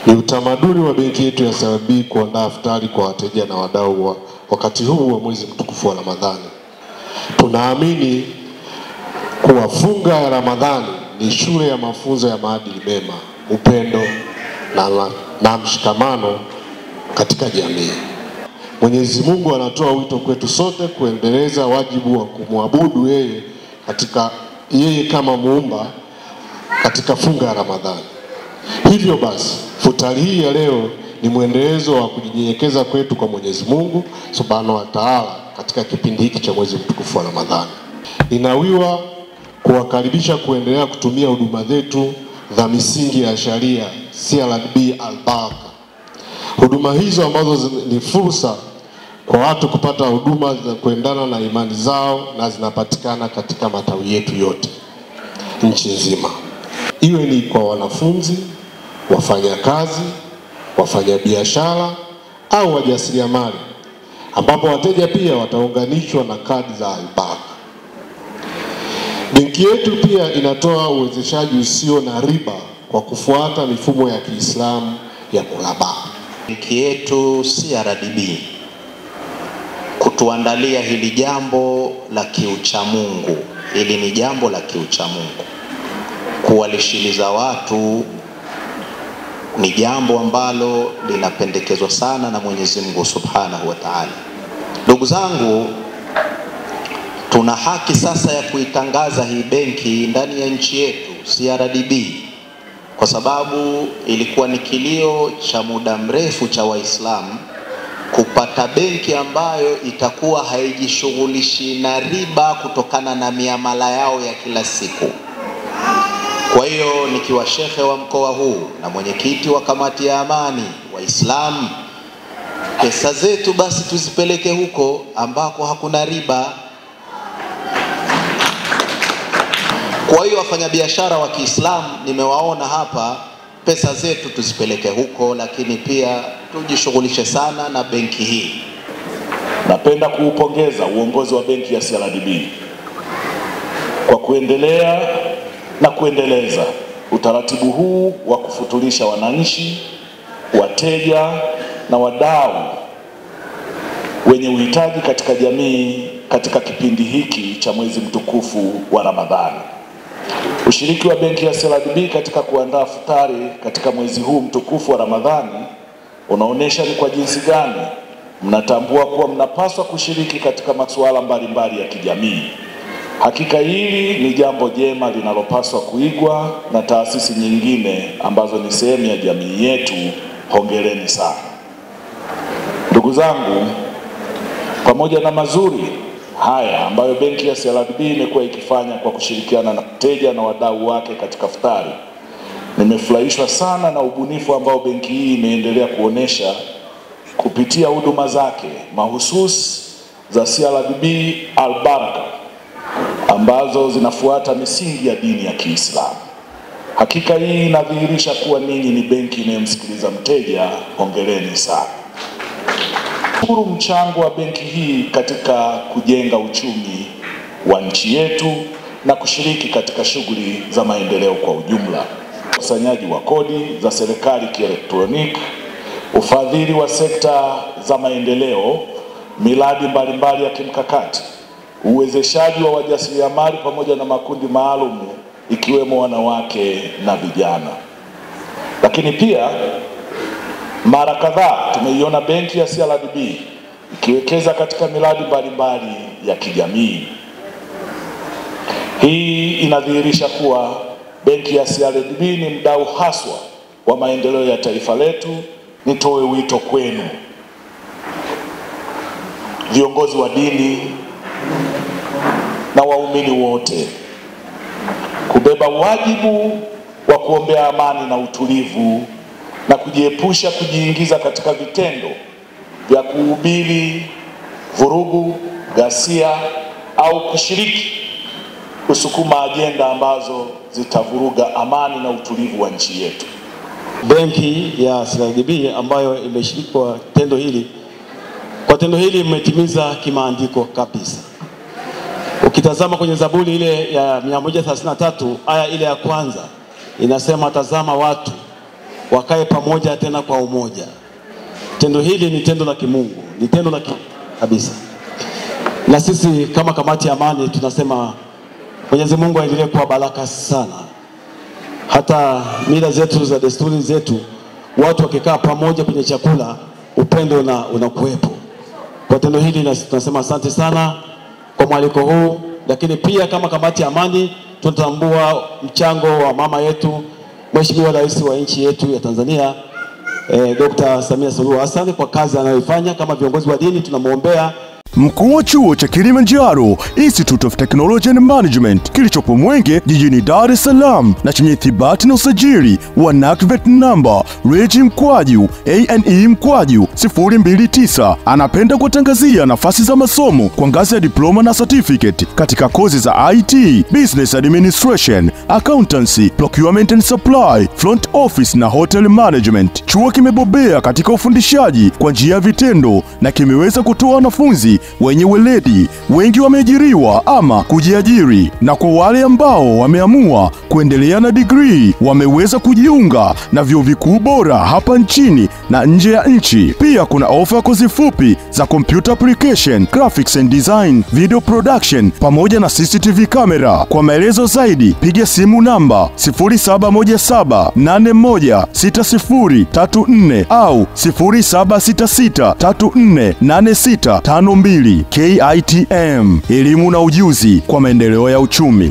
Ni utamaduni wa benki yetu ya CRDB kuandaa iftari kwa wateja na wadau wakati huu wa mwezi mtukufu wa Ramadhani. Tunaamini kuwa funga ya Ramadhani ni shule ya mafunzo ya maadili mema, upendo na mshikamano katika jamii. Mwenyezi Mungu anatoa wito kwetu sote kuendeleza wajibu wa kumwabudu yeye kama muumba katika funga ya Ramadhani. Hivyo basi, futari hii ya leo ni mwendelezo wa kujinyenyekeza kwetu kwa Mwenyezi Mungu Subhanahu wa Ta'ala katika kipindi hiki cha mwezi mtukufu wa Ramadhani. Ninawiwa kuwakaribisha kuendelea kutumia huduma zetu za misingi ya sharia CRDB Al-Baraka. Huduma hizo ambazo ni fursa kwa watu kupata huduma za kuendana na imani zao na zinapatikana katika matawi yetu yote nchi nzima. Iwe ni kwa wanafunzi, wafanyakazi, wafanyabiashara au wajasiriamali, ambapo wateja pia wataunganishwa na kadi za Al-Baraka. Benki yetu pia inatoa uwezeshaji usio na riba kwa kufuata mifumo ya Kiislamu ya mulaba. Benki yetu CRDB kutuandalia hili jambo la kiuchamungu. Hili ni jambo la kiuchamungu. Kuwalishiliza watu ni jambo ambalo linapendekezwa sana na Mwenyezi Mungu Subhanahu wa Ta'ala. Ndugu zangu, tuna haki sasa ya kuitangaza hii benki ndani ya nchi yetu CRDB, kwa sababu ilikuwa ni kilio cha muda mrefu cha Waislamu kupata benki ambayo itakuwa haijishughulishi na riba kutokana na miamala yao ya kila siku. Kwa hiyo nikiwa shekhe wa mkoa huu na mwenyekiti wa kamati ya amani, Waislamu, pesa zetu basi tuzipeleke huko ambako hakuna riba. Kwa hiyo wafanyabiashara wa Kiislamu nimewaona hapa, pesa zetu tuzipeleke huko, lakini pia tujishughulishe sana na benki hii. Napenda kuupongeza uongozi wa benki ya CRDB kwa kuendelea na kuendeleza utaratibu huu wa kufutulisha wananchi, wateja na wadau wenye uhitaji katika jamii katika kipindi hiki cha mwezi mtukufu wa Ramadhani. Ushiriki wa benki ya CRDB katika kuandaa futari katika mwezi huu mtukufu wa Ramadhani unaonesha ni kwa jinsi gani mnatambua kuwa mnapaswa kushiriki katika masuala mbalimbali ya kijamii. Hakika hili ni jambo jema linalopaswa kuigwa na taasisi nyingine ambazo ni sehemu ya jamii yetu. Hongereni sana. Ndugu zangu, pamoja na mazuri haya ambayo benki ya CRDB imekuwa ikifanya kwa kushirikiana na wateja na wadau wake katika futari, nimefurahishwa sana na ubunifu ambao benki hii imeendelea kuonesha kupitia huduma zake mahususi za CRDB Al-Baraka ambazo zinafuata misingi ya dini ya Kiislamu. Hakika hii inadhihirisha kuwa ninyi ni benki inayomsikiliza mteja. Hongereni sana. Shukuru mchango wa benki hii katika kujenga uchumi wa nchi yetu na kushiriki katika shughuli za maendeleo kwa ujumla. Ukusanyaji wa kodi za serikali kielektroniki, ufadhili wa sekta za maendeleo, miradi mbalimbali ya kimkakati, uwezeshaji wa wajasiriamali pamoja na makundi maalum ikiwemo wanawake na vijana. Lakini pia mara kadhaa tumeiona benki ya CRDB ikiwekeza katika miradi mbalimbali ya kijamii. Hii inadhihirisha kuwa benki ya CRDB ni mdau haswa wa maendeleo ya taifa letu. Nitoe wito kwenu viongozi wa dini na waumini wote kubeba wajibu wa kuombea amani na utulivu na kujiepusha kujiingiza katika vitendo vya kuhubiri vurugu, ghasia au kushiriki kusukuma ajenda ambazo zitavuruga amani na utulivu wa nchi yetu. Benki ya CRDB ambayo imeshiriki kwa tendo hili imetimiza kimaandiko kabisa. Ukitazama kwenye Zaburi ile ya 133 aya ile ya kwanza inasema, tazama watu wakae pamoja tena kwa umoja. Tendo hili ni tendo la kimungu, ni tendo la kabisa. Na sisi kama kamati ya amani tunasema Mwenyezi Mungu aendelee kuwa baraka sana. Hata mila zetu za desturi zetu, watu wakikaa pamoja kwenye chakula, upendo unakuwepo. Kwa tendo hili tunasema asante sana kwa mwaliko huu, lakini pia kama kamati ya amani tunatambua mchango wa mama yetu Mheshimiwa Rais wa nchi yetu ya Tanzania, Dr. Samia Suluhu Hassan, kwa kazi anayoifanya. Kama viongozi wa dini tunamwombea. Mkuu wa chuo cha Kilimanjaro Institute of Technology and Management kilichopo Mwenge jijini Dar es Salaam na chenye ithibati na usajili wa NACVET number REG/ANE/029 anapenda kutangazia nafasi za masomo kwa ngazi ya diploma na certificate katika kozi za IT, Business Administration, Accountancy, Procurement and Supply, Front Office na Hotel Management. Chuo kimebobea katika ufundishaji kwa njia ya vitendo na kimeweza kutoa wanafunzi wenye weledi. Wengi wameajiriwa ama kujiajiri, na kwa wale ambao wameamua kuendelea na degree wameweza kujiunga na vyuo vikuu bora hapa nchini na nje ya nchi. Pia kuna ofa ya kozi fupi za computer application, graphics and design, video production pamoja na CCTV camera. Kwa maelezo zaidi piga simu namba 0717816034 au 0766348652. KITM, elimu na ujuzi kwa maendeleo ya uchumi.